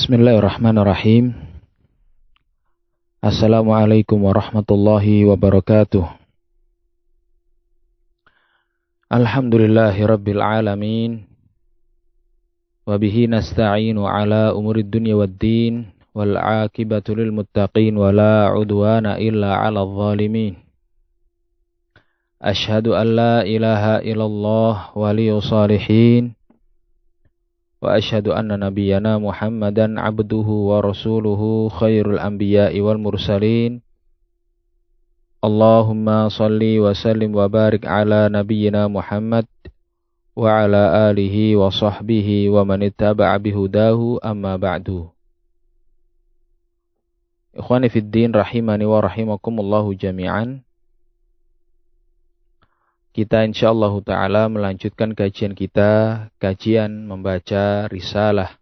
Bismillahirrahmanirrahim. Assalamualaikum warahmatullahi wabarakatuh. Alhamdulillahi rabbil alamin. Wabihi nasta'inu ala umurid dunya waddin. Wal aqibatu lil muttaqin. Wa la udwana illa ala zalimin. Ashhadu an la ilaha illallah waliyus salihin. Wa asyhadu anna nabiyyana Muhammadan abduhu wa rasuluhu khairul anbiya'i wal mursalin. Allahumma salli wa sallim wa barik ala nabiyyina Muhammad wa ala alihi wa sahbihi wa man ittaba'a bihudahu amma ba'du. Ikhwani fid din rahimani wa rahimakumullahu jami'an. Kita insyaallah ta'ala melanjutkan kajian kita, kajian membaca risalah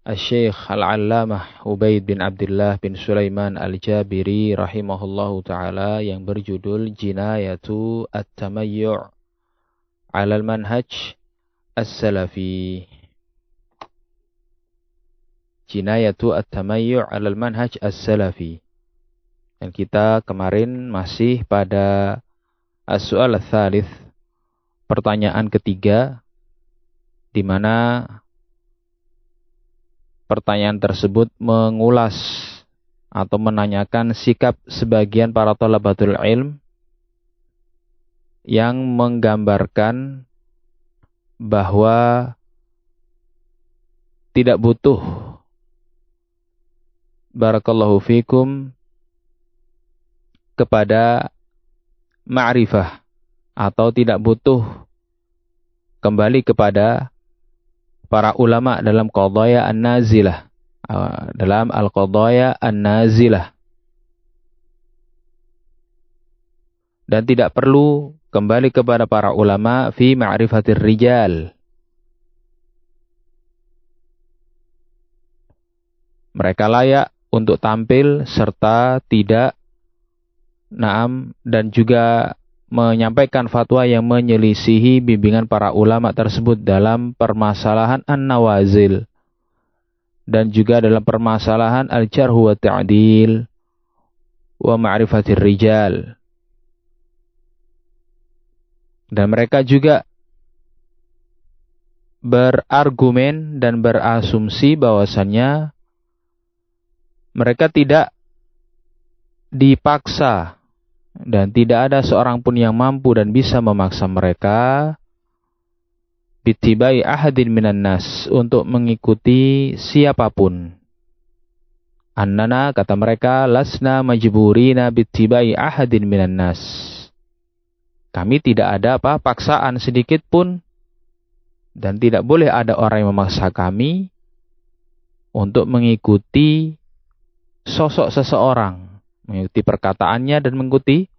Asy-Syaikh Al-Allamah Ubaid bin Abdullah bin Sulaiman Al-Jabiri rahimahullahu ta'ala yang berjudul Jinayatu At-Tamayyu' 'alal Manhaj As-Salafi. Jinayatu At-Tamayyu' 'alal Manhaj As-Salafi. Dan kita kemarin masih pada As-Su'al Ats-Tsalits, pertanyaan ketiga, di mana pertanyaan tersebut mengulas atau menanyakan sikap sebagian para thalabatul ilm yang menggambarkan bahwa tidak butuh, barakallahu fikum, kepada ma'rifah atau tidak butuh kembali kepada para ulama dalam qadaya an-nazilah, dalam al-qadaya an-nazilah, dan tidak perlu kembali kepada para ulama fi ma'rifatir rijal. Mereka layak untuk tampil serta tidak dan juga menyampaikan fatwa yang menyelisihi bimbingan para ulama tersebut dalam permasalahan an-nawazil dan juga dalam permasalahan al-jarh wa ta'dil wa ma'rifatir rijal. Dan mereka juga berargumen dan berasumsi bahwasannya mereka tidak dipaksa dan tidak ada seorang pun yang mampu dan bisa memaksa mereka bittibai ahadin minan nas, untuk mengikuti siapapun. Annana, kata mereka, lasna majburina bittibai ahadin minan nas. Kami tidak ada paksaan sedikit pun dan tidak boleh ada orang yang memaksa kami untuk mengikuti sosok seseorang, mengikuti perkataannya dan mengikuti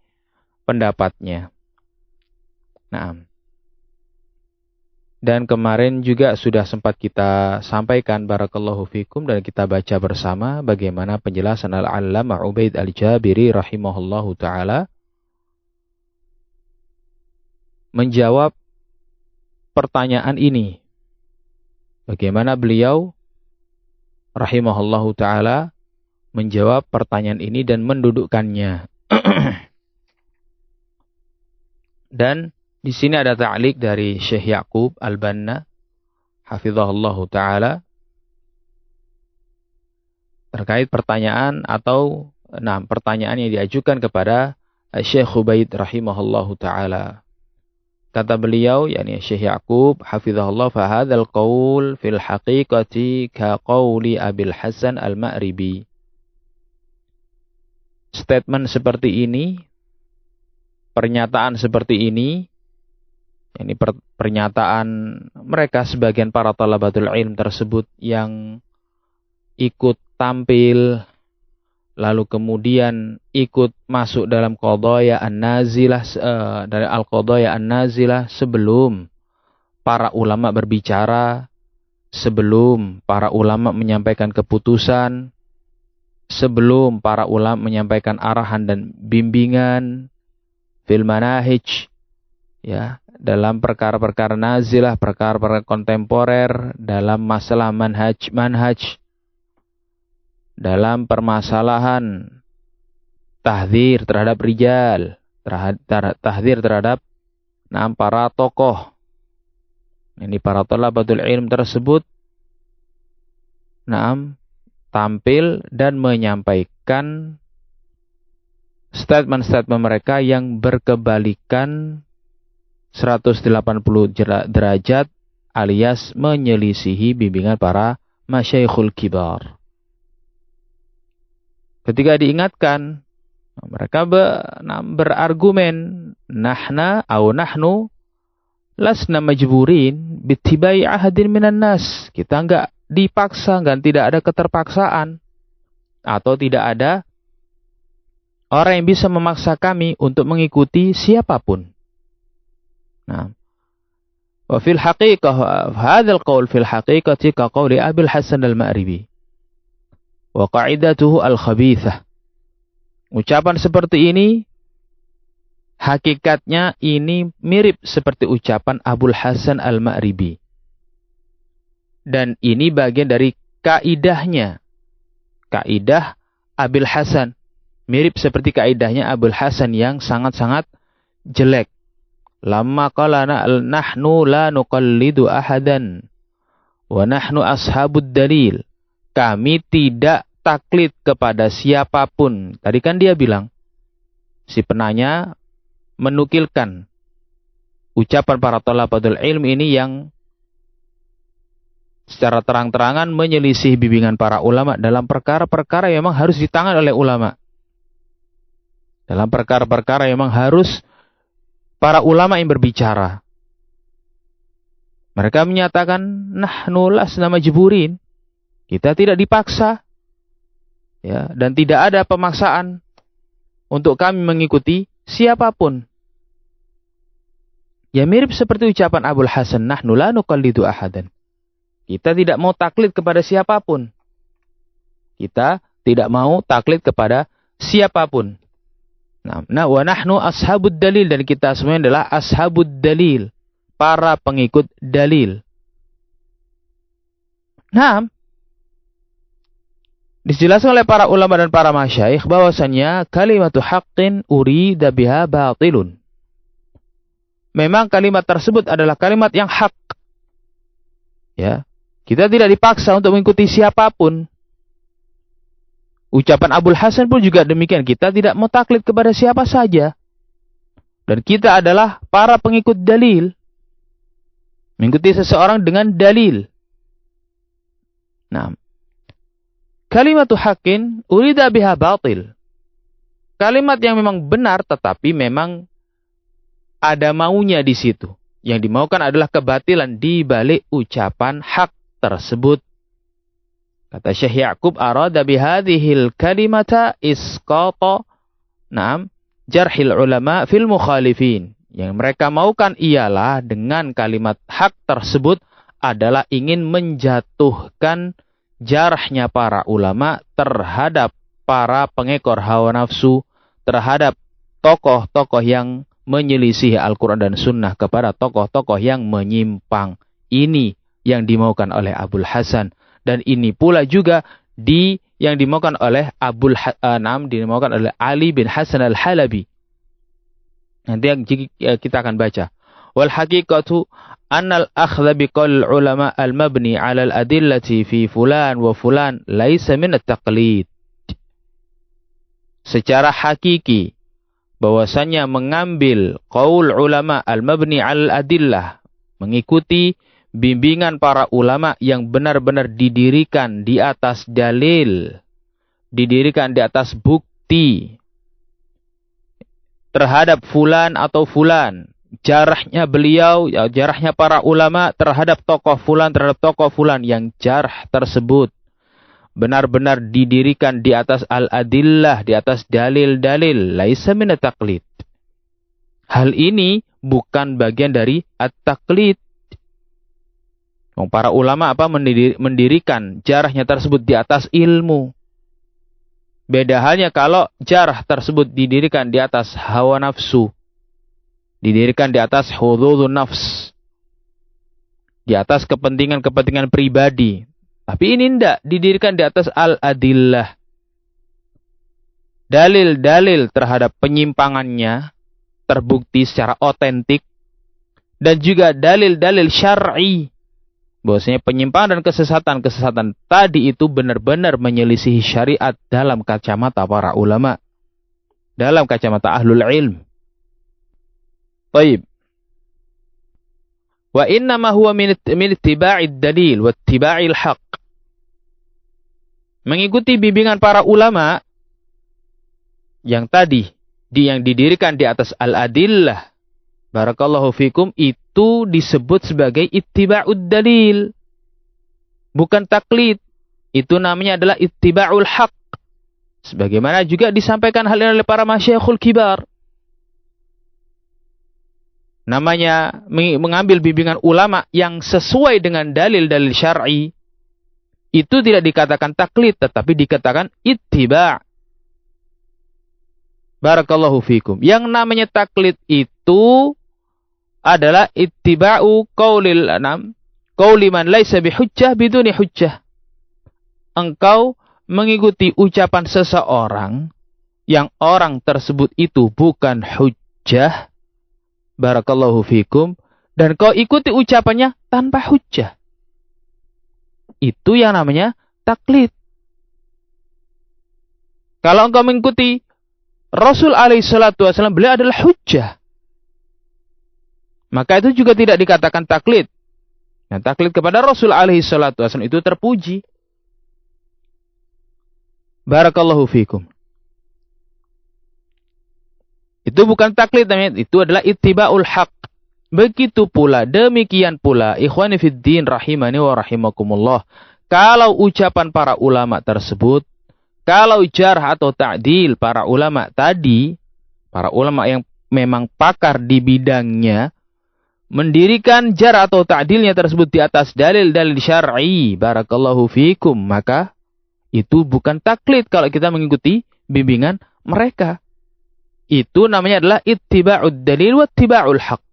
pendapatnya. Nah, dan kemarin juga sudah sempat kita sampaikan, barakallahu fikum, dan kita baca bersama bagaimana penjelasan Al-Allamah Ubaid Al-Jabiri rahimahullahu ta'ala menjawab pertanyaan ini. Bagaimana beliau rahimahullahu ta'ala menjawab pertanyaan ini dan mendudukkannya. Dan di sini ada ta'liq dari Syekh Ya'qub Al-Banna hafizahullahu taala terkait pertanyaan atau pertanyaan yang diajukan kepada Syekh Ubaid rahimahullahu taala. Kata beliau, yakni Syekh Ya'qub hafizahullah, fa hadzal qaul fil haqiqati ka qauli Abil Hasan Al-Ma'ribi. Statement seperti ini, pernyataan seperti ini pernyataan mereka sebagian para talabatul ilm tersebut yang ikut tampil lalu kemudian ikut masuk dalam qadaya an-nazilah, dari al-qadaya an-nazilah, sebelum para ulama berbicara, sebelum para ulama menyampaikan keputusan, sebelum para ulama menyampaikan arahan dan bimbingan fil manahij, ya, dalam perkara-perkara nazilah, perkara-perkara kontemporer, dalam masalah manhaj, dalam permasalahan tahdzir terhadap rijal, tahdzir terhadap para tokoh. Ini para thalabatul ilm tersebut tampil dan menyampaikan statement-statement mereka yang berkebalikan 180 derajat alias menyelisihi bimbingan para masyaikhul kibar. Ketika diingatkan, mereka berargumen, nahnu lasna majburin bittibai ahadin minan nas. Kita enggak dipaksa, tidak ada keterpaksaan, atau tidak ada orang yang bisa memaksa kami untuk mengikuti siapapun. Nah, wa fil haqiqah hadzal qaul fil haqiqati ka qauli Abil Hasan al-Ma'ribi wa qa'idatuhu al-khabithah. Ucapan seperti ini hakikatnya ini mirip seperti ucapan Abul Hasan al-Ma'ribi. Dan ini bagian dari kaidahnya. Kaidah Abil Hasan mirip seperti kaidahnya Abul Hasan yang sangat-sangat jelek. Lamma qala nahnu la nuqallidu ahadan wa nahnu ashabud dalil. Kami tidak taklid kepada siapapun. Tadi kan dia bilang, si penanya menukilkan ucapan para thalabatul ilm ini yang secara terang-terangan menyelisih bimbingan para ulama dalam perkara-perkara yang memang harus ditangani oleh ulama. Dalam perkara-perkara yang memang harus para ulama yang berbicara. Mereka menyatakan, nahnu lasna majburin. Kita tidak dipaksa. Ya, dan tidak ada pemaksaan untuk kami mengikuti siapapun. Ya mirip seperti ucapan Abul Hasan, nahnu la nuqallidu ahadan. Kita tidak mau taklid kepada siapapun. Kita tidak mau taklid kepada siapapun. Nah, wa nahnu ashabud dalil, dan kita semuanya adalah ashabud dalil, para pengikut dalil. Nah, dijelaskan oleh para ulama dan para masyayikh bahwasannya kalimatu haqqin urida biha batilun. Memang kalimat tersebut adalah kalimat yang hak. Ya, kita tidak dipaksa untuk mengikuti siapapun. Ucapan Abul Hasan pun juga demikian. Kita tidak mau taklid kepada siapa saja. Dan kita adalah para pengikut dalil. Mengikuti seseorang dengan dalil. Nah, kalimatu haqqin urida biha batil. Kalimat yang memang benar tetapi memang ada maunya di situ. Yang dimaukan adalah kebatilan di balik ucapan hak tersebut. Kata Syekh Ya'qub, arada bihadhil kalimata isqata jarhil ulama fil mukhalifin. Yang mereka maukan ialah dengan kalimat hak tersebut adalah ingin menjatuhkan jarahnya para ulama terhadap para pengekor hawa nafsu, terhadap tokoh-tokoh yang menyelisih Al-Quran dan Sunnah, kepada tokoh-tokoh yang menyimpang. Ini yang dimaukan oleh Abul Hasan. Dan ini pula juga yang dimaukan oleh dimaukan oleh Ali bin Hasan al-Halabi. Nanti kita akan baca. Wal haqiqatu annal akhdha biqaul ulama al-mabni 'ala al-adillati fi fulan wa fulan laisa min at-taqlid. Secara hakiki bahwasanya mengambil qaul ulama al-mabni 'ala al-adillah, mengikuti bimbingan para ulama yang benar-benar didirikan di atas dalil, didirikan di atas bukti terhadap fulan atau fulan, jarahnya beliau, jarahnya para ulama terhadap tokoh fulan, terhadap tokoh fulan, yang jarh tersebut benar-benar didirikan di atas al-adillah, di atas dalil-dalil, laisa min at-taqlid. Hal ini bukan bagian dari at-taqlid. Para ulama mendirikan jarahnya tersebut di atas ilmu. Beda halnya kalau jarah tersebut didirikan di atas hawa nafsu. Didirikan di atas hududun nafs. Di atas kepentingan-kepentingan pribadi. Tapi ini tidak. Didirikan di atas al-adillah. Dalil-dalil terhadap penyimpangannya terbukti secara otentik. Dan juga dalil-dalil syar'i. Bahwasanya penyimpangan dan kesesatan tadi itu benar-benar menyelisihi syariat dalam kacamata para ulama. Dalam kacamata ahlul ilm. Baik. Wa innama huwa min ittiba'id dalil wa ittiba'il haq. Mengikuti bimbingan para ulama yang tadi yang didirikan di atas al-adillah. Barakallahu fikum, itu disebut sebagai ittiba'ud dalil. Bukan taklid. Itu namanya adalah ittiba'ul haq. Sebagaimana juga disampaikan hal ini oleh para masyayikhul kibar. Namanya mengambil bimbingan ulama yang sesuai dengan dalil-dalil syar'i. Itu tidak dikatakan taklid, tetapi dikatakan ittiba'. Barakallahu fikum. Yang namanya taklid itu adalah ittiba'u qauli man laisa bihujjah biduni hujjah. Engkau mengikuti ucapan seseorang yang orang tersebut itu bukan hujjah. Barakallahu fikum. Dan kau ikuti ucapannya tanpa hujjah. Itu yang namanya taklid. Kalau engkau mengikuti Rasul alaihi salatu wasallam, beliau adalah hujjah. Maka itu juga tidak dikatakan taklid. Nah, taklid kepada Rasul alaihi salatu wasallam itu terpuji. Barakallahu fikum. Itu bukan taklid, itu adalah ittiba'ul haq. Begitu pula, demikian pula, ikhwani fid din rahimani wa rahimakumullah. Kalau ucapan para ulama tersebut, kalau jarh atau ta'dil para ulama tadi, para ulama yang memang pakar di bidangnya, mendirikan jarh atau ta'dilnya tersebut di atas dalil-dalil syar'i, barakallahu fikum, maka itu bukan taklid kalau kita mengikuti bimbingan mereka. Itu namanya adalah ittiba'ud dalil wa ittiba'ul haq.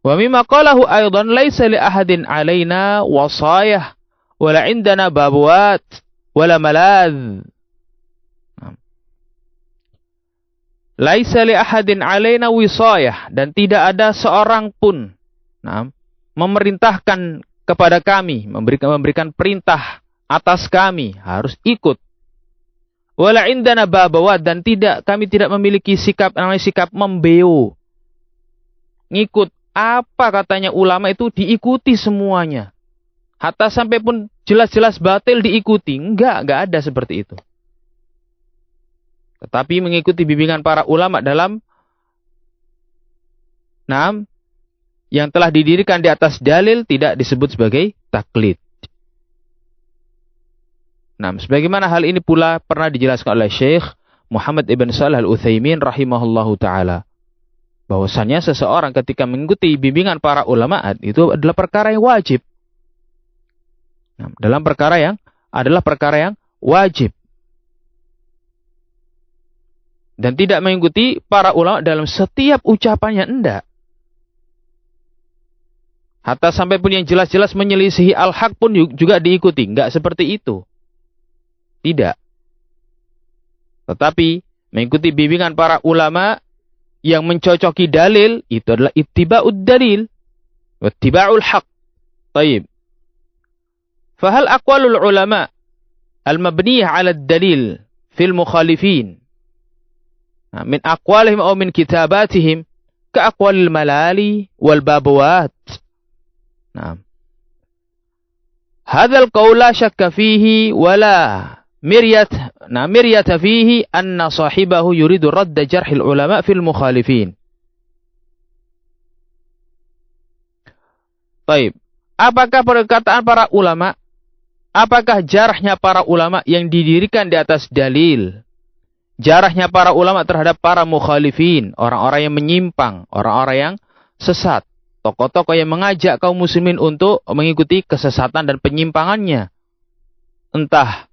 Wa mimma qalahu aidan laisa li ahadin alaina wasayah wala indana babwat wala malad. Laisa li ahadin alaina wisayah, dan tidak ada seorang pun memerintahkan kepada kami, memberikan perintah atas kami harus ikut. Wala indana babawat, dan kami tidak memiliki sikap membeo. Ngikut apa katanya ulama itu diikuti semuanya. Hatta sampai pun jelas-jelas batil diikuti. Enggak ada seperti itu. Tetapi mengikuti bimbingan para ulama dalam yang telah didirikan di atas dalil tidak disebut sebagai taklid. Sebagaimana hal ini pula pernah dijelaskan oleh Syekh Muhammad ibn Shalih al-Utsaimin rahimahullahu ta'ala. Bahwasannya seseorang ketika mengikuti bimbingan para ulama itu adalah perkara yang wajib. Dalam perkara yang wajib. Dan tidak mengikuti para ulama dalam setiap ucapannya, enggak. Hatta sampai pun yang jelas-jelas menyelisihi al-haq pun juga diikuti. Enggak seperti itu. Tidak. Tetapi mengikuti bimbingan para ulama yang mencocoki dalil, itu adalah ittiba'ud dalil wa ittiba'ul haq. Baik. Fahal aqwalul ulama al-mabniyah 'ala ad-dalil fil mukhalifin min aqwalihim aw min kitabatihim ka aqwalil malali wal babawat. Hadha al-qawl la shakka fihi wala miryat fihi anna sahibahu yuridu radda jarhil ulama fil mukhalifin. Baik. Apakah perkataan para ulama, apakah jarahnya para ulama yang didirikan di atas dalil, jarahnya para ulama terhadap para mukhalifin, orang-orang yang menyimpang, orang-orang yang sesat, tokoh-tokoh yang mengajak kaum muslimin untuk mengikuti kesesatan dan penyimpangannya. Entah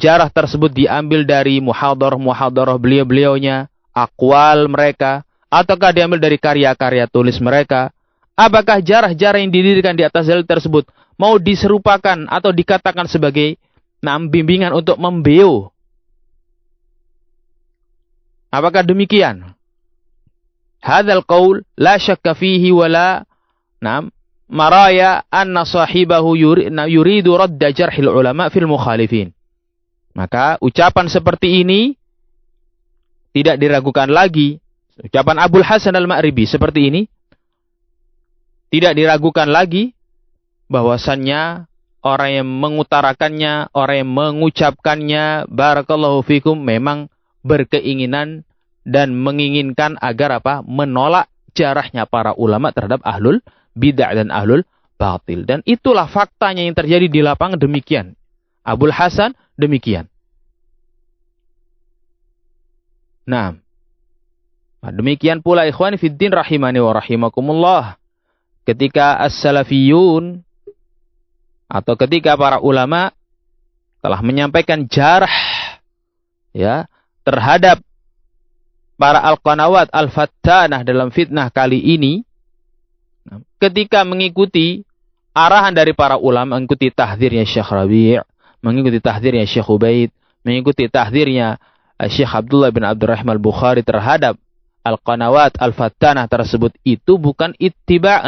jarah tersebut diambil dari muhadarah beliau-beliaunya, akwal mereka, ataukah diambil dari karya-karya tulis mereka? Apakah jarah-jarah yang didirikan di atas dalil tersebut mau diserupakan atau dikatakan sebagai bimbingan untuk membeo? Apakah demikian? Hadzal qaul la syakka fihi wala maraya anna sahibahu yuridu radda jarhil ulama fil mukhalifin. Maka ucapan seperti ini tidak diragukan lagi. Ucapan Abul Hasan al-Ma'ribi seperti ini tidak diragukan lagi bahwasannya orang yang mengutarakannya, orang yang mengucapkannya, barakallahu fikum, memang berkeinginan dan menginginkan agar menolak jarahnya para ulama terhadap ahlul bid'ah dan ahlul batil. Dan itulah faktanya yang terjadi di lapangan demikian. Abul Hasan demikian. Nah, demikian pula ikhwani fiddin rahimani wa rahimakumullah. Ketika as-salafiyun atau ketika para ulama telah menyampaikan jarah terhadap para al-qanawat al-fattanah dalam fitnah kali ini, ketika mengikuti arahan dari para ulama, mengikuti tahdzirnya Syekh Rabi', mengikuti tahdzirnya Syekh Ubaid, mengikuti tahdzirnya Syekh Abdullah bin Abdurrahman al-Bukhari terhadap al-qanawat al-fattanah tersebut, itu bukan ittiba',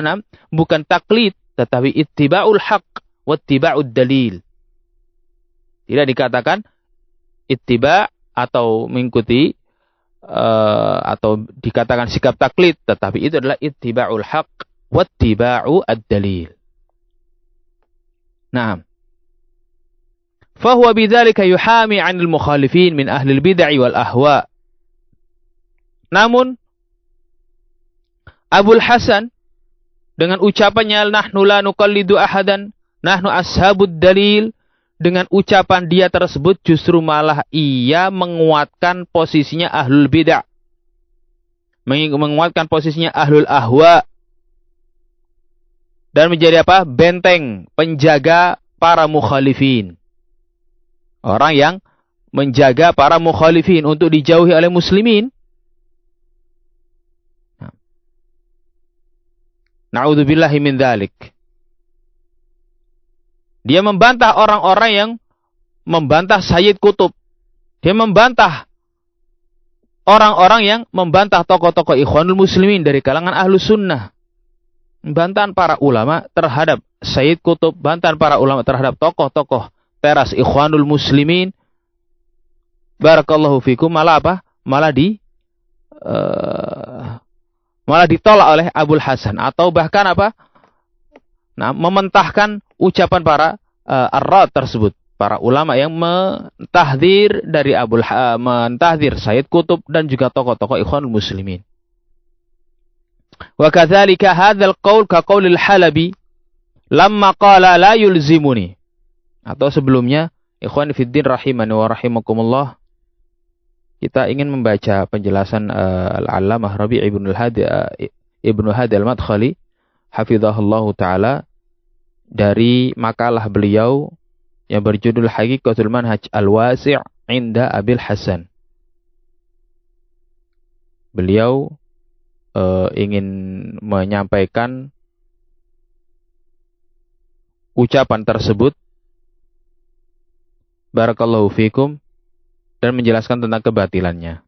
bukan taklid, tetapi ittiba'ul haq wa ittiba'ud dalil. Tidak dikatakan ittiba' atau mengikuti atau dikatakan sikap taklid, tetapi itu adalah ittiba'ul haq wa ittiba'u ad-dalil. Nah, fahuwa bidzalika yuhami 'anil mukhalifin min ahli al-bid'ah wal ahwa. Namun Abul Hasan dengan ucapannya nahnu la nuqallidu ahadan, nahnu ashabud dalil, dengan ucapan dia tersebut justru malah ia menguatkan posisinya ahlul bid'ah, menguatkan posisinya ahlul ahwa, dan menjadi benteng penjaga para mukhalifin. Orang yang menjaga para mukhalifin untuk dijauhi oleh muslimin. Na'udzubillahi min dzalik. Dia membantah orang-orang yang membantah Sayyid Qutb. Dia membantah orang-orang yang membantah tokoh-tokoh Ikhwanul Muslimin dari kalangan Ahlus Sunnah. Bantahan para ulama terhadap Sayyid Qutb, bantahan para ulama terhadap tokoh-tokoh teras Ikhwanul Muslimin. Barakallahu fikum, malah malah ditolak oleh Abul Hasan, atau bahkan mementahkan ucapan para ar-rad tersebut, para ulama yang mentahdzir dari mentahdzir Sayyid Qutb dan juga tokoh-tokoh Ikhwanul Muslimin. Wa kadzalika hadzal qaul ka qaulil Halabi lamma qala la yulzimuni. Atau sebelumnya, ikhwan fiddin rahimani wa rahimakumullah, kita ingin membaca penjelasan Al-Allamah Rabi' Ibnu Hadi Al-Madkhali hafizahullahu taala dari makalah beliau yang berjudul Haqiqatul Manhaj Al-Wasi' Inda Abil Hasan. Beliau ingin menyampaikan ucapan tersebut, barakallahu fikum, dan menjelaskan tentang kebatilannya.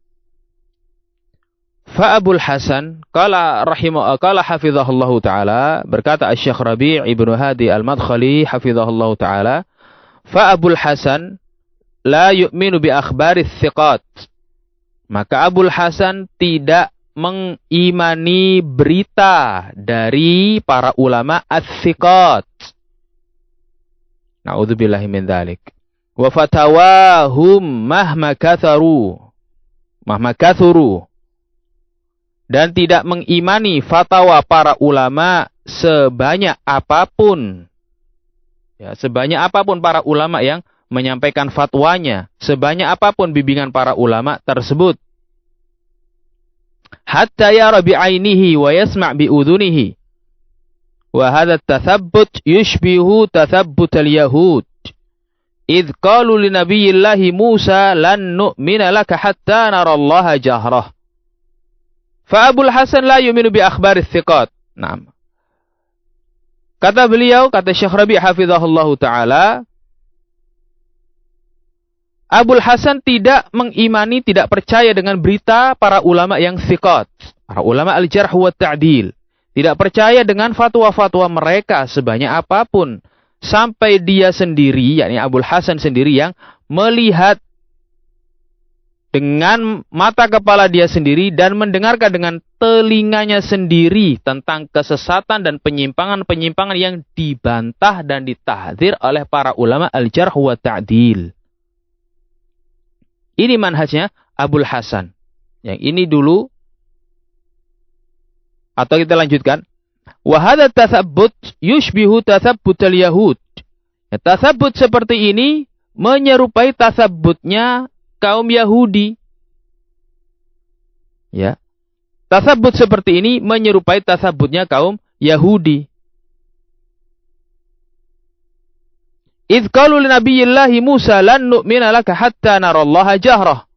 Fa Abul Hasan qala hafizahullahu taala, berkata Asy-Syaikh Rabi' Ibnu Hadi Al-Madkhali hafizahullahu taala, fa Abul Hasan la yu'minu bi akhbaris thiqat. Maka Abul Hasan tidak mengimani berita dari para ulama as-thiqat. Na'udzubillahi min dzalik. Wa fatawahum mahma kathuru, dan tidak mengimani fatwa para ulama sebanyak apapun. Ya, sebanyak apapun para ulama yang menyampaikan fatwanya, sebanyak apapun bimbingan para ulama tersebut. Hatta yara bi'ainihi wa yasma' bi'udhunihi. Wa hadha at-tathabbut yushbihu tathabbut al-yahud. Idh qalu li nabiyillahi Musa lan nu'mina laka hatta narallaha jahrah. Fa Abul Hasan la yu'minu bi akhbaris thiqat. Naam. Kata beliau, kata Syekh Rabi' hafizahullahu taala, Abul Hasan tidak mengimani, tidak percaya dengan berita para ulama yang thiqat, para ulama al-jarh wa ta'dil. Tidak percaya dengan fatwa-fatwa mereka sebanyak apapun, sampai dia sendiri, yakni Abul Hasan sendiri yang melihat dengan mata kepala dia sendiri dan mendengarkan dengan telinganya sendiri tentang kesesatan dan penyimpangan-penyimpangan yang dibantah dan ditahdzir oleh para ulama al-jarh wa ta'dil. Ini manhajnya Abul Hasan. Yang ini dulu, atau kita lanjutkan. Wa hadza tatsabbut yushbihu tatsabbutal yahud. Ya, tatsabbut seperti ini menyerupai tatsabbutnya kaum Yahudi. Ya. Tasabbut seperti ini menyerupai tasabbutnya kaum Yahudi. Idz qalu li nabiyillahi Musa lan nu'mina laka hatta narallaha jahrah.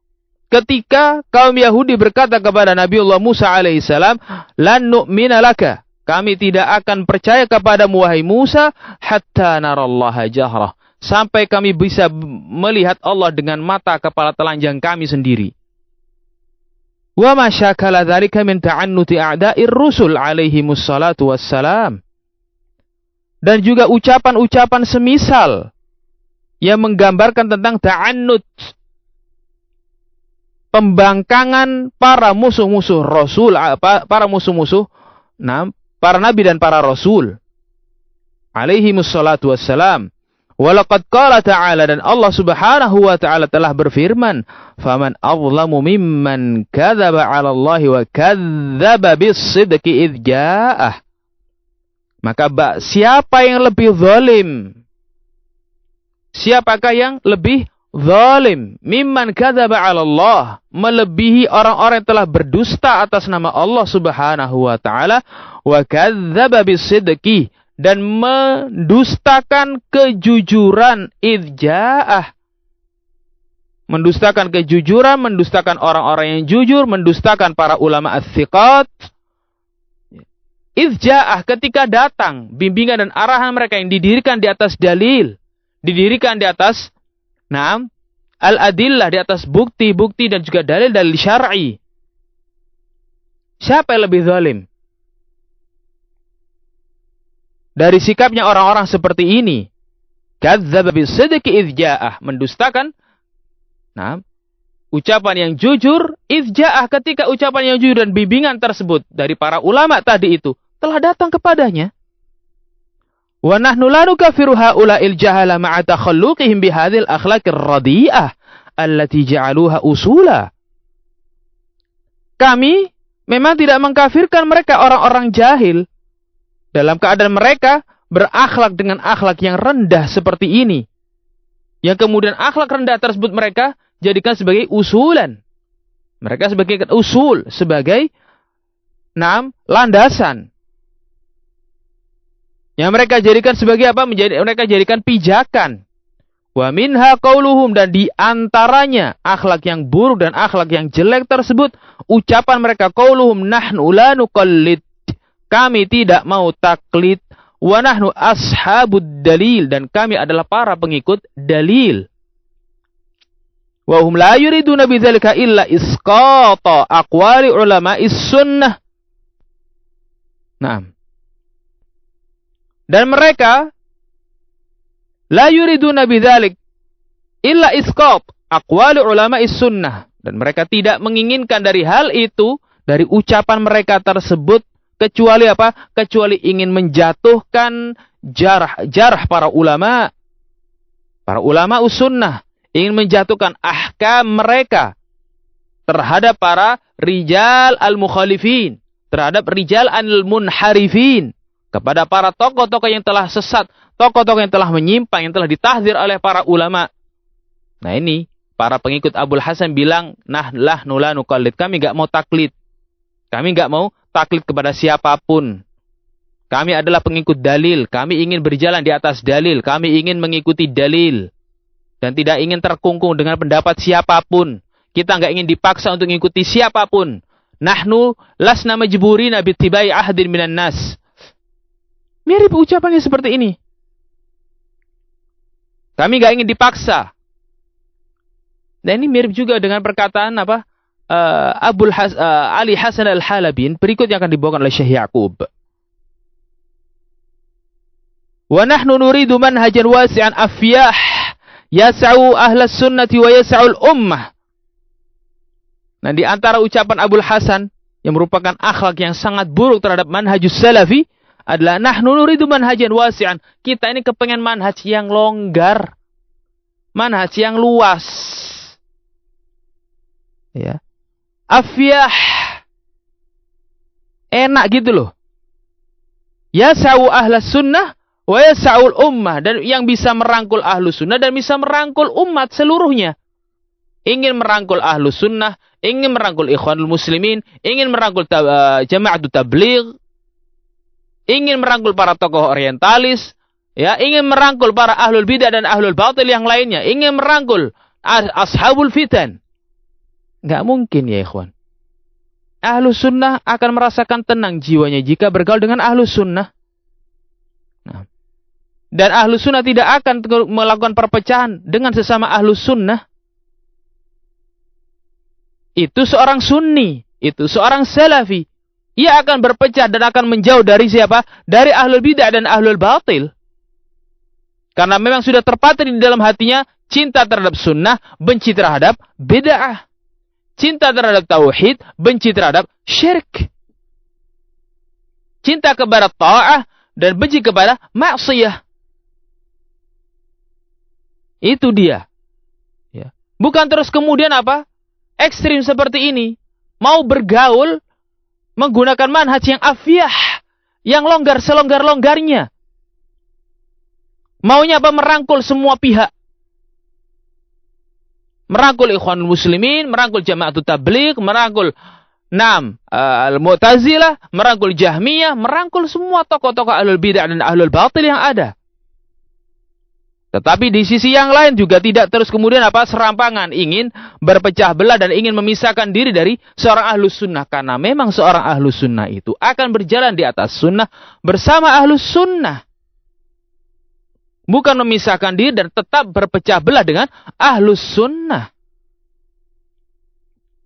Ketika kaum Yahudi berkata kepada Nabiullah Musa alaihissalam, lan nu'mina laka, kami tidak akan percaya kepadamu wahai Musa hatta narallaha jahrah, sampai kami bisa melihat Allah dengan mata kepala telanjang kami sendiri. Wa ma syakala dzalika min ta'annuti a'da'ir rusul alaihimus salatu wassalam. Dan juga ucapan-ucapan semisal yang menggambarkan tentang ta'annut, pembangkangan para musuh-musuh Rasul, para musuh-musuh para nabi dan para rasul alaihimus salatu wassalam. Walaqad qala ta'ala, dan Allah subhanahu wa ta'ala telah berfirman, faman azlamu mimman kadzaba 'ala Allah wa kadzdzaba bis-sidqi idz ja'ah. Maka siapa yang lebih zalim? Siapakah yang lebih zalim? Mimman kadzaba 'ala Allah, melebihi orang-orang yang telah berdusta atas nama Allah subhanahu wa ta'ala, wa kadzdzaba bis-sidqi, dan mendustakan kejujuran idja'ah. Mendustakan kejujuran, mendustakan orang-orang yang jujur, mendustakan para ulama as-siqat. Idja'ah, ketika datang bimbingan dan arahan mereka yang didirikan di atas dalil, didirikan di atas al-adillah, di atas bukti-bukti dan juga dalil-dalil syar'i. Siapa yang lebih zalim? Dari sikapnya orang-orang seperti ini, kadzdzaba bis-sidqi idz ja'ah, mendustakan ucapan yang jujur idz ja'ah, ketika ucapan yang jujur dan bimbingan tersebut dari para ulama tadi itu telah datang kepadanya. Wa nahnu la nukaffiru haula'il jahala ma'a takhalluqihim bihadzal akhlaqir radhi'ah allati ja'aluha usula. Kami memang tidak mengkafirkan mereka orang-orang jahil dalam keadaan mereka berakhlak dengan akhlak yang rendah seperti ini. Yang kemudian akhlak rendah tersebut mereka jadikan sebagai usulan. Mereka sebagai usul, sebagai landasan. Yang mereka jadikan sebagai apa? Mereka jadikan pijakan. Wa minha qauluhum, dan di antaranya akhlak yang buruk dan akhlak yang jelek tersebut, ucapan mereka, qauluhum nahnu la nuqallid, kami tidak mau taklid, wa nahnu ashabud dalil, dan kami adalah para pengikut dalil. Wa hum la yuriduna bidzalika illa isqata aqwali ulama'is sunnah. Naam. Dan mereka la yuriduna bidzalik illa isqat aqwali ulama'is sunnah, dan mereka tidak menginginkan dari hal itu, dari ucapan mereka tersebut, kecuali apa? Kecuali ingin menjatuhkan jarah para ulama sunnah, ingin menjatuhkan ahkam mereka terhadap para rijal al-mukhalifin, terhadap rijal al-munharifin, kepada para tokoh-tokoh yang telah sesat, tokoh-tokoh yang telah menyimpang, yang telah ditahdzir oleh para ulama. Nah ini, para pengikut Abul Hasan bilang, nahnu la nuqallid, kami enggak mau taklid. Kami enggak mau taklid kepada siapapun. Kami adalah pengikut dalil. Kami ingin berjalan di atas dalil. Kami ingin mengikuti dalil. Dan tidak ingin terkungkung dengan pendapat siapapun. Kita enggak ingin dipaksa untuk mengikuti siapapun. Nahnu lasna majburina bittibai ahadin minan nas. Mirip ucapannya seperti ini. Kami enggak ingin dipaksa. Dan ini mirip juga dengan perkataan apa? Ali Hasan Al-Halabin berikut yang akan dibawakan oleh Syekh Yaqub. Wa nahnu nuridu manhajan wasi'an afyah yas'u ahlas sunnati wa yas'ul ummah. Nah, di antara ucapan Abul Hasan yang merupakan akhlak yang sangat buruk terhadap manhajus salafi adalah nahnu nuridu manhajan wasi'an. Kita ini kepengen manhaj yang longgar. Manhaj yang luas. Ya. Afyah. Enak gitu loh. Yas'u ahlas sunnah wa yas'ul ummah, dan yang bisa merangkul ahlu sunnah dan bisa merangkul umat seluruhnya. Ingin merangkul ahlu sunnah, ingin merangkul ikhwanul muslimin, ingin merangkul jama'atut tabligh, ingin merangkul para tokoh orientalis, ya, ingin merangkul para ahlul bidah dan ahlul batil yang lainnya, ingin merangkul ashabul fitan. Nggak mungkin ya ikhwan. Ahlu sunnah akan merasakan tenang jiwanya jika bergaul dengan ahlu sunnah. Nah. Dan ahlu sunnah tidak akan melakukan perpecahan dengan sesama ahlu sunnah. Itu seorang sunni, itu seorang salafi. Ia akan berpecah dan akan menjauh dari siapa? Dari ahlul bidah dan ahlul batil. Karena memang sudah terpatri di dalam hatinya cinta terhadap sunnah, benci terhadap bid'ah. Cinta terhadap tauhid, benci terhadap syirik. Cinta kepada ta'ah dan benci kepada maksiyah. Itu dia. Ya. Bukan terus kemudian apa? Ekstrim seperti ini. Mau bergaul menggunakan manhaj yang afyah, yang longgar selonggar-longgarnya. Maunya apa? Merangkul semua pihak. Merangkul ikhwanul muslimin, merangkul jama'atut tabligh, merangkul al-Mu'tazilah, merangkul Jahmiyah, merangkul semua tokoh-tokoh ahlul bidah dan ahlul batil yang ada. Tetapi di sisi yang lain juga tidak terus kemudian apa? Serampangan, ingin berpecah belah dan ingin memisahkan diri dari seorang ahlus sunnah. Karena memang seorang ahlus sunnah itu akan berjalan di atas sunnah bersama ahlus sunnah. Bukan memisahkan diri dan tetap berpecah belah dengan ahlus sunnah.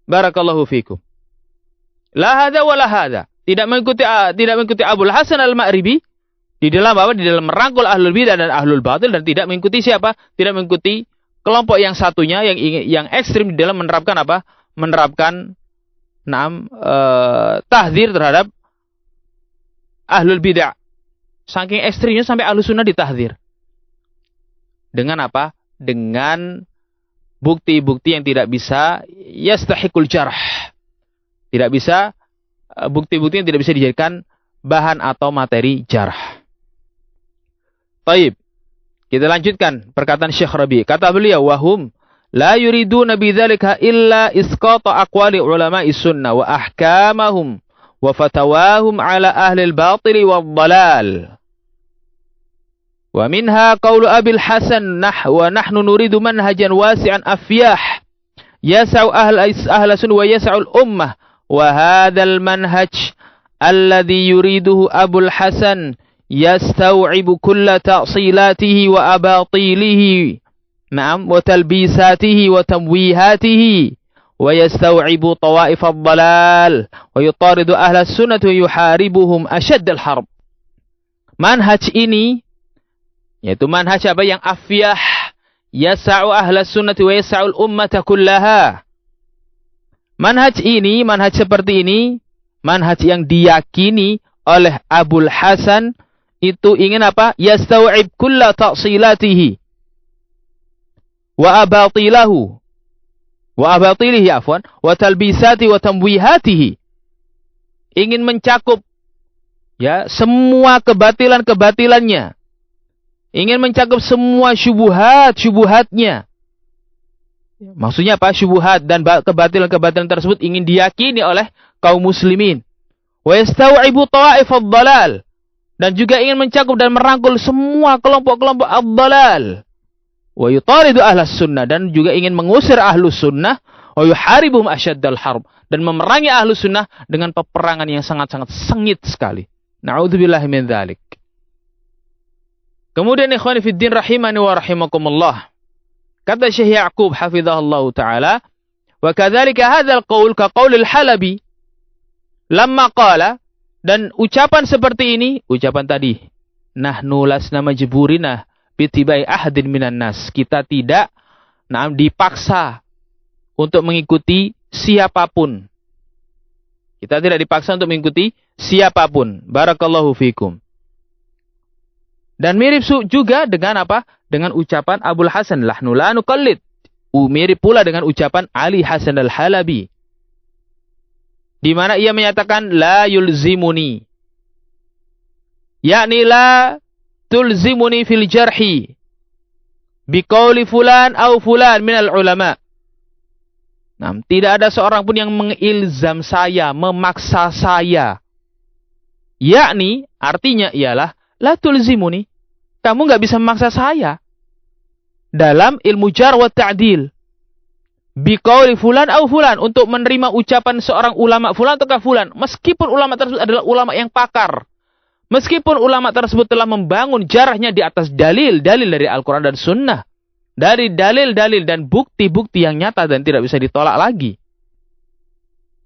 Barakallahu fikum. La hadza wa la hadza. Tidak mengikuti Abul Hasan Al-Ma'ribi di dalam apa? Di dalam merangkul ahlul bidah dan ahlul batil, dan tidak mengikuti siapa? Tidak mengikuti kelompok yang satunya yang ekstrim di dalam menerapkan apa? Menerapkan tahdzir terhadap ahlul bidah. Saking ekstrimnya sampai ahlus sunnah ditahdzir. Dengan apa? Dengan bukti-bukti yang tidak bisa yastahiqul jarh. Tidak bisa, bukti-bukti yang tidak bisa dijadikan bahan atau materi jarh. Baik. Kita lanjutkan perkataan Syekh Rabi. Kata beliau, wahum la yuriduna bidzalika illa isqata aqwali ulama'i sunnah wa ahkamahum wa fatawahum ala ahli al-batil wad dalal. Wa minha qawlu Abil Hasan wa nahnu nuridu manhajan wasi'an afyah yas'u ahla sunnah wa yas'ul ummah wa hadzal manhaj alladhi yuriduhu Abul Hasan yastaw'ibu kulla ta'silatihi wa abatilihi wa talbisatihi wa tamwihatihi wa yastaw'ibu tawa'if ad-dalal wa yutaridu ahla sunnah wa yuharibuhum ashadd al-harb. Manhaj ini yaitu manhaj apa? Yang afyah, yasa'u ahla sunnati wa yasa'ul ummata kullaha. Manhaj ini, manhaj seperti ini, manhaj yang diyakini oleh Abul Hasan itu ingin apa? Yastaw'ib kulla ta'silatihi wa abatilahu wa abatilihi afwan wa talbisati wa tamwihatihi. Ingin mencakup ya semua kebatilan-kebatilannya. Ingin mencakup semua syubhat-syubhatnya. Maksudnya apa? Syubhat dan kebatilan-kebatilan tersebut ingin diyakini oleh kaum muslimin. Wa yastaw'ibu tawa'if ad-dalal. Dan juga ingin mencakup dan merangkul semua kelompok-kelompok ad-dalal. Wa yutaridu ahlas sunnah. Dan juga ingin mengusir ahlus sunnah. wa yuharibuhum asyaddal harb, dan memerangi ahlu sunnah dengan peperangan yang sangat-sangat sengit sekali. Na'udzubillahi min dzalik. Kemudian ikhwani fid din rahimani wa rahimakumullah. Kata Syekh Ya'qub hafizahullah taala, wa kadzalika hadzal qaul ka qaulil Halabi lamma qala, dan ucapan seperti ini, ucapan tadi, nahnu lasna majburina bitibai ahadin minan nas, kita tidak dipaksa untuk mengikuti siapapun. Kita tidak dipaksa untuk mengikuti siapapun. Barakallahu fikum. Dan mirip juga dengan apa? Dengan ucapan Abul Hasan, lahnu la nuqallid. Mirip pula dengan ucapan Ali Hasan al-Halabi, di mana ia menyatakan la yulzimuni, yakni la tulzimuni fil jarhi biqauli fulan au fulan minal ulama. Nah, tidak ada seorang pun yang mengilzam saya, memaksa saya. Yakni, artinya ialah, la tulzimuni, kamu nggak bisa memaksa saya dalam ilmu jar wa ta'dil. Biqauli fulan au fulan, untuk menerima ucapan seorang ulama fulan ataukah fulan, meskipun ulama tersebut adalah ulama yang pakar. Meskipun ulama tersebut telah membangun jarahnya di atas dalil-dalil dari Al-Quran dan Sunnah. Dari dalil-dalil dan bukti-bukti yang nyata dan tidak bisa ditolak lagi.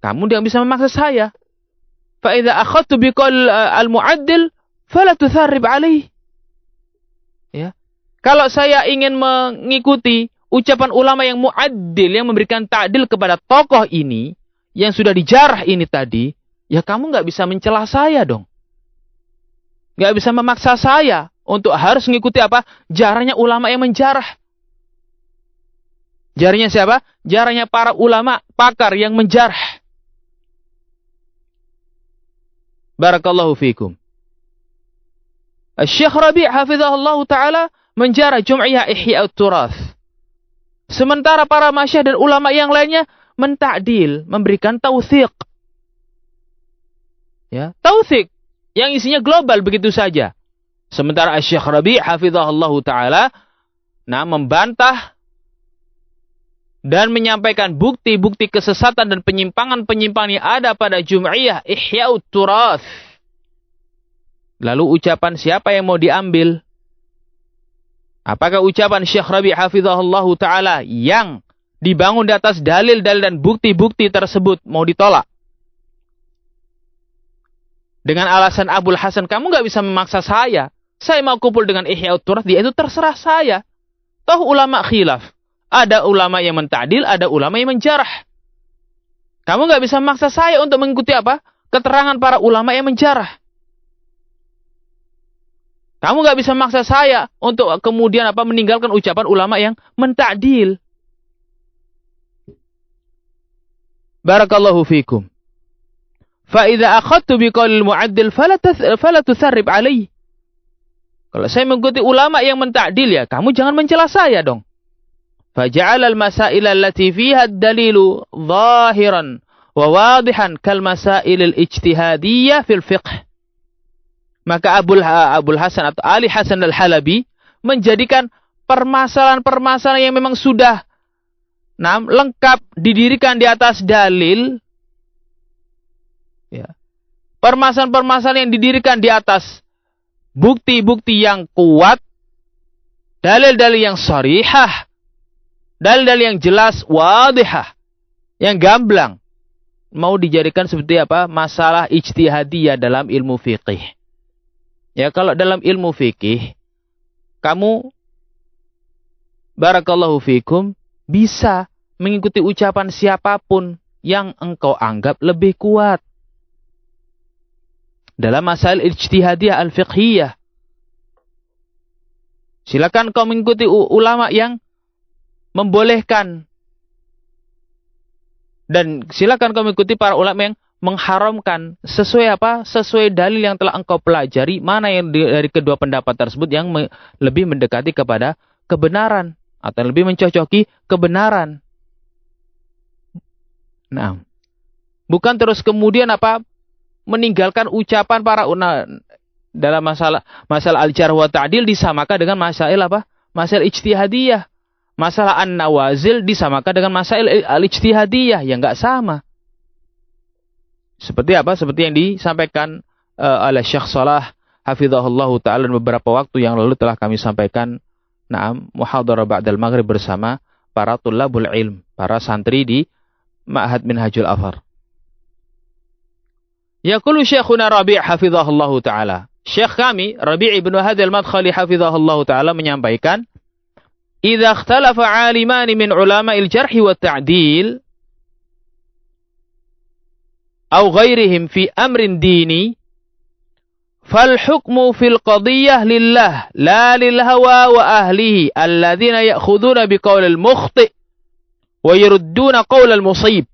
Kamu tidak bisa memaksa saya. Fa idza akhadtu biqaul al-mu'addil fala tutharrib alaihi. Ya. Kalau saya ingin mengikuti ucapan ulama yang mu'addil, yang memberikan ta'dil kepada tokoh ini, yang sudah dijarah ini tadi, ya kamu nggak bisa mencela saya dong. Nggak bisa memaksa saya untuk harus mengikuti apa? Jarahnya ulama yang menjarah. Jarahnya siapa? Jarahnya para ulama pakar yang menjarah. Barakallahu fikum. Syekh Rabi' hafizahullah ta'ala menjarah Jum'iyah Ihya'ut Turath. Sementara para masyayikh dan ulama yang lainnya mentakdil, memberikan tautsiq. Ya, tautsiq yang isinya global begitu saja. Sementara Syekh Rabi' hafizahullah ta'ala membantah dan menyampaikan bukti-bukti kesesatan dan penyimpangan-penyimpangan yang ada pada Jum'iyah Ihya'ut Turath. Lalu ucapan siapa yang mau diambil? Apakah ucapan Syekh Rabi' hafizahullah ta'ala yang dibangun di atas dalil-dalil dan bukti-bukti tersebut mau ditolak? Dengan alasan Abul Hasan, kamu nggak bisa memaksa saya. Saya mau kumpul dengan Ihya'ut Turath, dia itu terserah saya. Toh ulama khilaf. Ada ulama yang mentadil, ada ulama yang menjarah. Kamu nggak bisa memaksa saya untuk mengikuti apa? Keterangan para ulama yang menjarah. Kamu nggak bisa memaksa saya untuk kemudian apa? Meninggalkan ucapan ulama yang mentadil. Barakallahu fikum. Fa idza akhadtu biqaulil mu'addil fala tutharrib alaihi. Kalau saya mengikuti ulama yang mentadil, ya kamu jangan mencela saya dong. فجعل المسائل التي فيها الدليل ظاهرا وواضحا كالمسائل الاجتهادية في الفقه. Maka Abul Hasan atau Ali Hasan al-Halabi menjadikan permasalahan-permasalahan yang memang sudah lengkap didirikan di atas dalil, ya. Permasalahan-permasalahan yang didirikan di atas bukti-bukti yang kuat, dalil-dalil yang sharihah, dalil-dalil yang jelas, wadihah, yang gamblang, mau dijadikan seperti apa? Masalah ijtihadiyah dalam ilmu fikih. Ya, kalau dalam ilmu fikih, kamu, barakallahu fikum, bisa mengikuti ucapan siapapun yang engkau anggap lebih kuat. Dalam masalah ijtihadiyah al-fiqhiyah. Silakan kau mengikuti ulama yang membolehkan. Dan silakan kau mengikuti para ulama yang mengharamkan. Sesuai apa? Sesuai dalil yang telah engkau pelajari. Mana yang dari kedua pendapat tersebut yang lebih mendekati kepada kebenaran. Atau lebih mencocoki kebenaran. Nah, bukan terus kemudian apa? Meninggalkan ucapan para ulama dalam masalah al-jarh wa ta'dil disamakan dengan masalah apa? Masalah ijtihadiyah. masalah an-nawazil disamakan dengan masail al-ijtihadiyah yang enggak sama. Seperti apa? Seperti yang disampaikan oleh Syekh Shalah hafizahullah taala beberapa waktu yang lalu telah kami sampaikan muhadharah ba'dal maghrib bersama para tulabul ilm, para santri di Ma'had Minhajul Athar. Yaqulu Syekhuna Rabi' hafizahullah taala. Syekh kami Rabi' ibn Hadi al-Madkhali hafizahullah taala menyampaikan, "Idza ikhtalafa 'aliman min ulama'il jarh wa ta'dil aw ghairihim fi amrin dini, fal hukmu fil qadiyah lillah la lil hawa wa ahlihi alladhina ya'khuduna biqaulil mukhti wa yurudduna qaulal musib."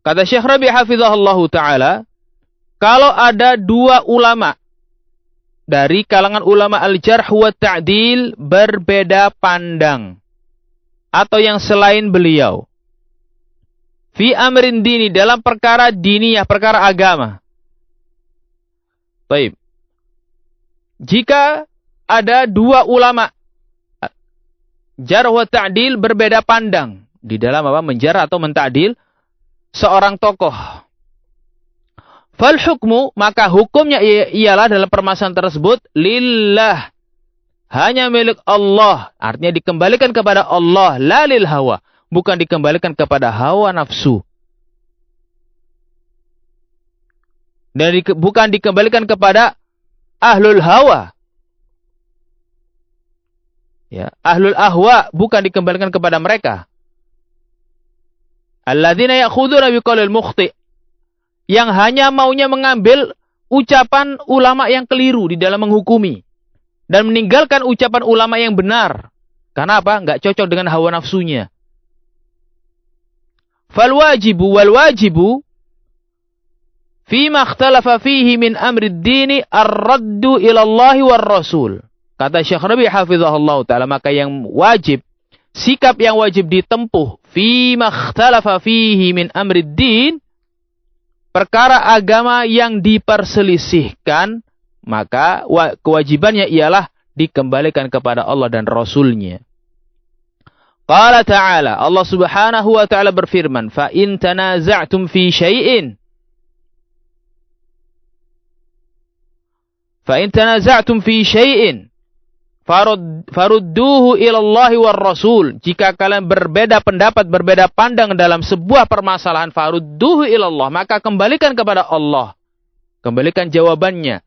Kata Syekh Rabi' hafizahullahu taala, kalau ada dua ulama dari kalangan ulama al-jarh wa ta'dil berbeda pandang atau yang selain beliau fi amrin dini, dalam perkara diniyah, perkara agama. Baik. Jika ada dua ulama jarh wa ta'dil berbeda pandang di dalam menjarah atau menta'dil seorang tokoh, fal hukmu, maka hukumnya ialah dalam permasalahan tersebut lillah, hanya milik Allah, artinya dikembalikan kepada Allah, la lil hawa, bukan dikembalikan kepada hawa nafsu. Dan bukan dikembalikan kepada ahlul hawa. Ya, ahlul ahwa bukan dikembalikan kepada mereka. Alladzina ya'khuduna biqaulil mukhti, yang hanya maunya mengambil ucapan ulama yang keliru di dalam menghukumi dan meninggalkan ucapan ulama yang benar. Karena apa? Enggak cocok dengan hawa nafsunya. Fal wajibu wal wajibu fima ikhtalafa fihi min amri ad-dini ar-raddu ila Allah war Rasul. Kata Syekh Rabi' hafizahullah taala, maka yang wajib, sikap yang wajib ditempuh fima ikhtalafa fihi min amri ad-din, perkara agama yang diperselisihkan, maka kewajibannya ialah dikembalikan kepada Allah dan Rasul-Nya. Qala ta'ala, Allah subhanahu wa ta'ala berfirman, fa in tanaza'tum fi syai'in farudduhu ilallahi war rasul. Jika kalian berbeda pendapat, berbeda pandang dalam sebuah permasalahan, farudduhu ilallah, maka kembalikan kepada Allah. Kembalikan jawabannya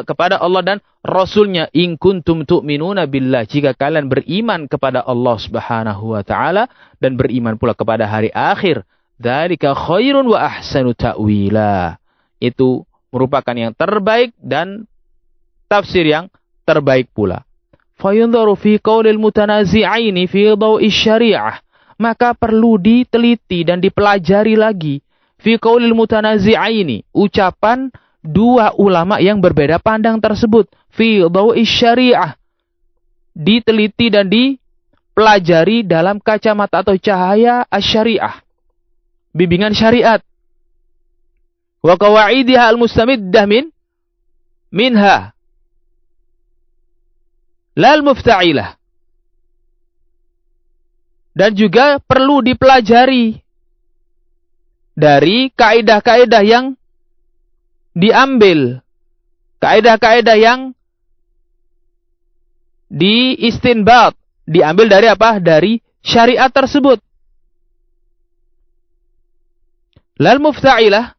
kepada Allah dan Rasulnya. In kuntum tu'minuna billah, jika kalian beriman kepada Allah subhanahu wa ta'ala dan beriman pula kepada hari akhir. Dzalika khairun wa ahsanu ta'wila. Itu merupakan yang terbaik dan tafsir yang terbaik pula. Fayunzaru fi qaulil mutanazi'aini fi dhaw'i syariah, maka perlu diteliti dan dipelajari lagi fi qaulil mutanazi'aini, ucapan dua ulama yang berbeda pandang tersebut, fi dhaw'i syariah, diteliti dan dipelajari dalam kacamata atau cahaya asy-syariah, bimbingan syariat, wa qawaidiha al-mustamiddah minha lal mufta'ilah. Dan juga perlu dipelajari dari kaidah-kaidah yang diambil, kaidah-kaidah yang diistinbat, diambil dari apa? Dari syariat tersebut. Lal mufta'ilah,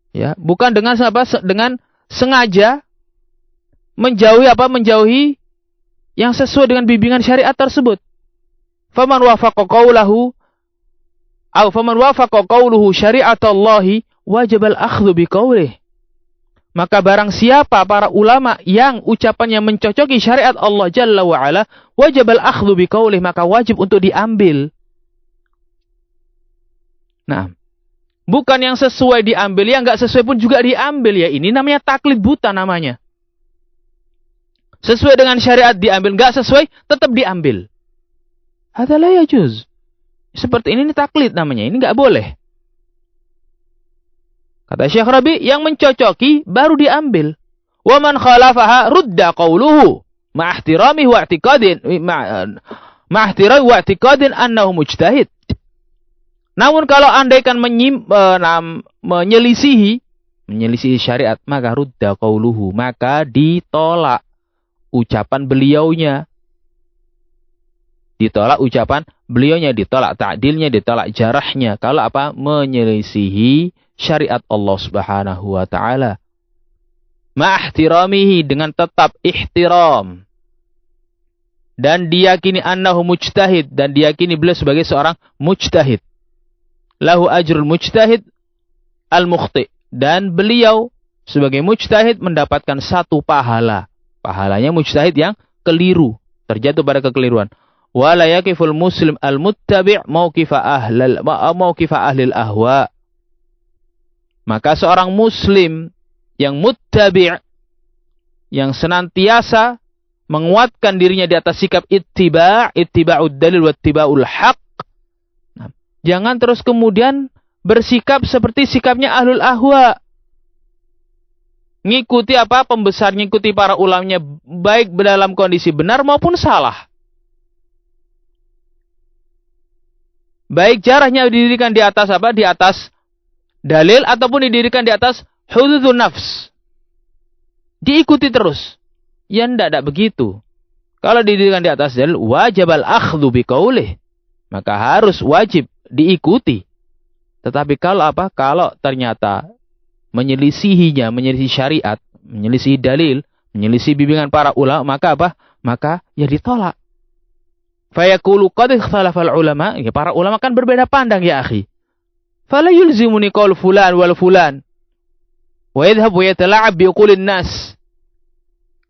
ya, bukan dengan apa? Dengan sengaja menjauhi yang sesuai dengan bimbingan syariat tersebut. Faman wafaqa qawluhu syari'atallahi wajib al-akhdhu biqawlihi. Maka barang siapa para ulama yang ucapannya mencocoki syariat Allah Jalla wa Ala, wajib al-akhdhu biqawlihi, maka wajib untuk diambil. Nah, bukan yang sesuai diambil, yang enggak sesuai pun juga diambil, ya. Ini namanya taklid buta namanya. Sesuai dengan syariat diambil, enggak sesuai tetap diambil. Hadza la yajuz. Seperti ini taklid namanya, ini enggak boleh. Kata Syekh Rabi, yang mencocoki baru diambil. wa man khalafaha rudda qawluhu ma'ahtirami wa i'tiqadin annahu mujtahid. Namun kalau andaikan menyelisihi syariat, maka rudda qauluhu, maka ditolak ucapan beliaunya. Ditolak ucapan beliaunya, ditolak ta'dilnya, ditolak jarahnya. Kalau apa? Menyelisihi syariat Allah Subhanahu wa taala. Ma'ahtiramihi, dengan tetap ihtiram. Dan diyakini annahu mujtahid, dan diyakini beliau sebagai seorang mujtahid. Lahu ajrul mujtahid al-mukhti, dan beliau sebagai mujtahid mendapatkan satu pahala. Pahalanya mujtahid yang keliru, terjatuh pada kekeliruan. Wala yakiful muslim al-muttabi' mauqifa ahlil ahwa. Maka seorang muslim yang muttabi', yang senantiasa menguatkan dirinya di atas sikap ittiba'ud dalil wa ittiba'ul haq. Jangan terus kemudian bersikap seperti sikapnya ahlul ahwa. Ngikuti apa? Pembesar, ngikuti para ulamanya, baik dalam kondisi benar maupun salah. Baik jarahnya didirikan di atas apa? Di atas dalil ataupun didirikan di atas hududun nafs. Diikuti terus. Ya tidak begitu. Kalau didirikan di atas dalil, wajib al-akhdhu biqaulih. Maka harus wajib diikuti. Tetapi kalau apa? Kalau ternyata menyelisihinya, menyelisih syariat, menyelisih dalil, menyelisih bimbingan para ulama, maka apa? Maka ya ditolak. Fayaqulu qad ikhtalafal ulama, ya para ulama kan berbeda pandang ya akhi. Fala yulzimuni qaul fulan wal fulan. Wa yadhhab wa yatala'ab biqulin nas.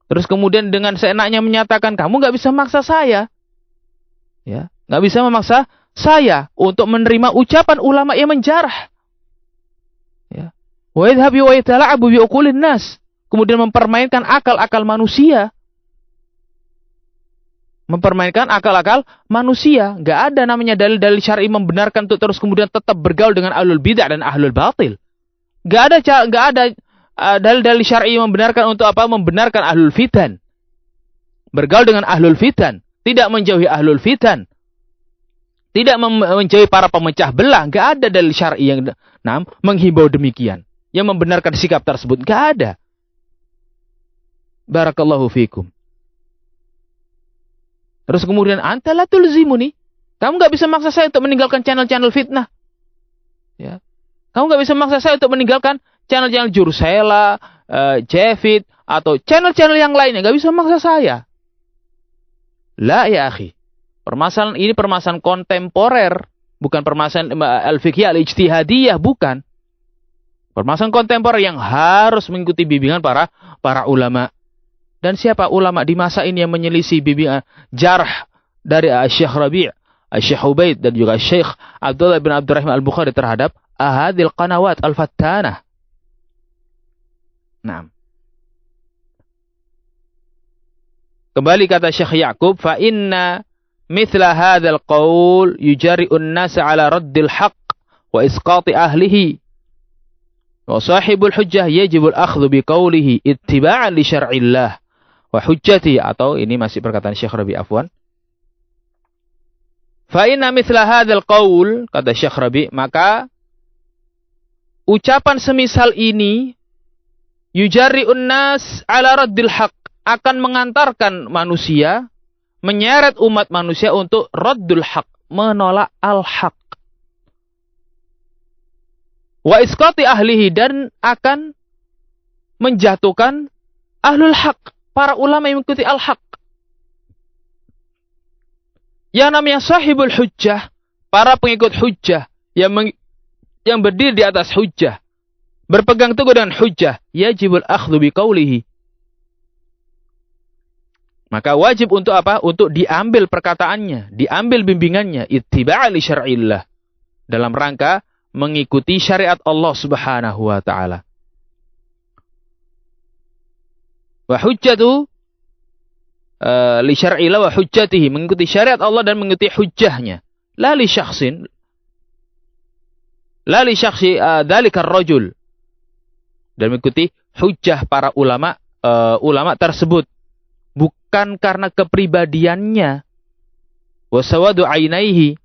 Terus kemudian dengan seenaknya menyatakan kamu enggak bisa maksa saya. Ya, enggak bisa memaksa saya untuk menerima ucapan ulama yang menjarah. Ya. Wa yadhhab wa yatala'abu bi uqulin nas. Kemudian mempermainkan akal-akal manusia. Mempermainkan akal-akal manusia. Enggak ada namanya dalil-dalil syar'i membenarkan untuk terus kemudian tetap bergaul dengan ahlul bid'ah dan ahlul batil. Enggak ada dalil-dalil syar'i membenarkan untuk apa? Membenarkan ahlul fitan. Bergaul dengan ahlul fitan, tidak menjauhi ahlul fitan. Tidak menjauhi para pemecah belah. Enggak ada dalil syar'i yang menghimbau demikian. Yang membenarkan sikap tersebut. Enggak ada. Barakallahu fikum. Terus kemudian, anta la tulzimuni. Kamu enggak bisa maksa saya untuk meninggalkan channel-channel fitnah. Ya. Kamu enggak bisa maksa saya untuk meninggalkan channel-channel Jursela, Jefit, atau channel-channel yang lainnya. Enggak bisa maksa saya. La ya akhi. Permasalahan ini permasalahan kontemporer, bukan permasalahan al-fiqhiyah al-ijtihadiyah, bukan. Permasalahan kontemporer yang harus mengikuti bimbingan para ulama. Dan siapa ulama di masa ini yang menyelisih bimbingan jarh dari Syekh Rabi', Syekh Ubaid dan juga Syekh Abdullah bin Abdurrahman Al-Bukhari terhadap ahadil qanawat al-fattanah. Nah. Kembali kata Syekh Ya'qub, fa inna mithla hadzal qaul yujari'un nas 'ala raddil haqq wa isqati ahlihi. Wa sahibul hujjah yajibul akhdhu biqaulihi ittiba'an li syar'illah wa hujjati, atau ini masih perkataan Syekh Rabi' afwan. Fa inna mithla hadzal qaul, kata Syekh Rabi', maka ucapan semisal ini yujari'un nas 'ala raddil haqq, akan mengantarkan manusia, menyeret umat manusia untuk raddul haq, menolak al-haq. Wa isqati ahlihi, dan akan menjatuhkan ahlul haq, para ulama yang mengikuti al-haq. Yang namanya sahibul hujjah, para pengikut hujjah, yang berdiri di atas hujjah, berpegang teguh dengan hujjah, yajibul akhdhu biqaulihi. Maka wajib untuk apa? Untuk diambil perkataannya, diambil bimbingannya, ittiba' li syar'illah, dalam rangka mengikuti syariat Allah Subhanahu wa taala. Wa hujjatu li syar'illah wa hujjatihi, mengikuti syariat Allah dan mengikuti hujjahnya. La li syakhsin, la li syakhsi dzalikar rajul, dan mengikuti hujjah para ulama ulama tersebut, bukan karena kepribadiannya. Wasawadu ainaihi.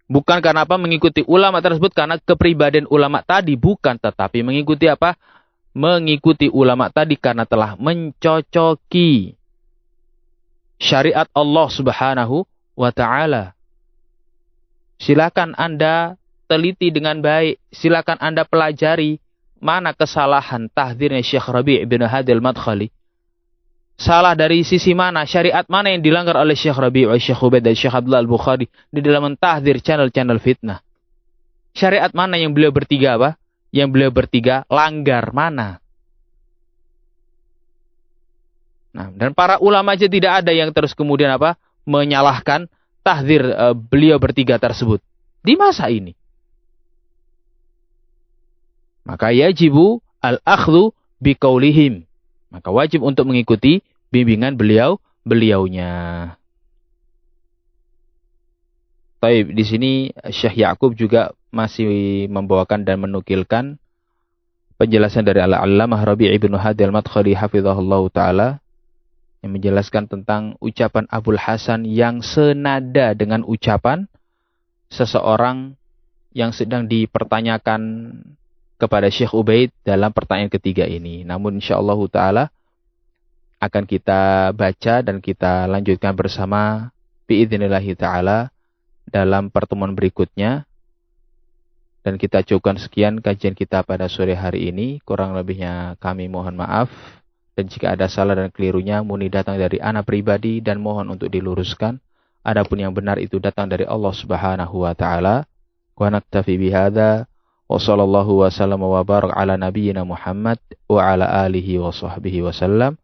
Bukan karena apa mengikuti ulama tersebut karena kepribadian ulama tadi, bukan, tetapi mengikuti apa? Mengikuti ulama tadi karena telah mencocoki syariat Allah Subhanahu wa taala. Silakan Anda teliti dengan baik, silakan Anda pelajari mana kesalahan tahdzirnya Syekh Rabi' bin Hadi al-Madkhali. Salah dari sisi mana, syariat mana yang dilanggar oleh Syekh Rabi', Syekh Ubaid dan Syekh Abdullah Al-Bukhari di dalam mentahdzir channel-channel fitnah. Syariat mana yang beliau bertiga apa? Yang beliau bertiga langgar mana? Nah, dan para ulama aja tidak ada yang terus kemudian apa? Menyalahkan tahdzir beliau bertiga tersebut di masa ini. Maka yajibu al-akhdhu biqaulihim. Maka wajib untuk mengikuti bimbingan beliaunya. Taib, di sini Syekh Ya'qub juga masih membawakan dan menukilkan penjelasan dari Al-Allamah Rabi' bin Hadi al-Madkhali hafizahullah taala yang menjelaskan tentang ucapan Abul Hasan yang senada dengan ucapan seseorang yang sedang dipertanyakan kepada Syekh Ubaid dalam pertanyaan ketiga ini. Namun insyaallah taala akan kita baca dan kita lanjutkan bersama biidznillah taala dalam pertemuan berikutnya. Dan kita cukupkan sekian kajian kita pada sore hari ini. Kurang lebihnya kami mohon maaf. Dan jika ada salah dan kelirunya murni datang dari ana pribadi dan mohon untuk diluruskan. Adapun yang benar itu datang dari Allah Subhanahu wa taala. Wa naktafi bihadza. Wa sallallahu wa sallam wa barak ala nabiyyina Muhammad wa ala alihi wa sahbihi wa sallam.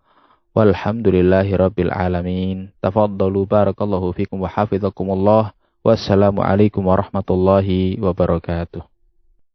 Walhamdulillahi rabbil alamin. Tafaddalu barakallahu fikum wa hafizakumullah. Wassalamu alaikum warahmatullahi wabarakatuh.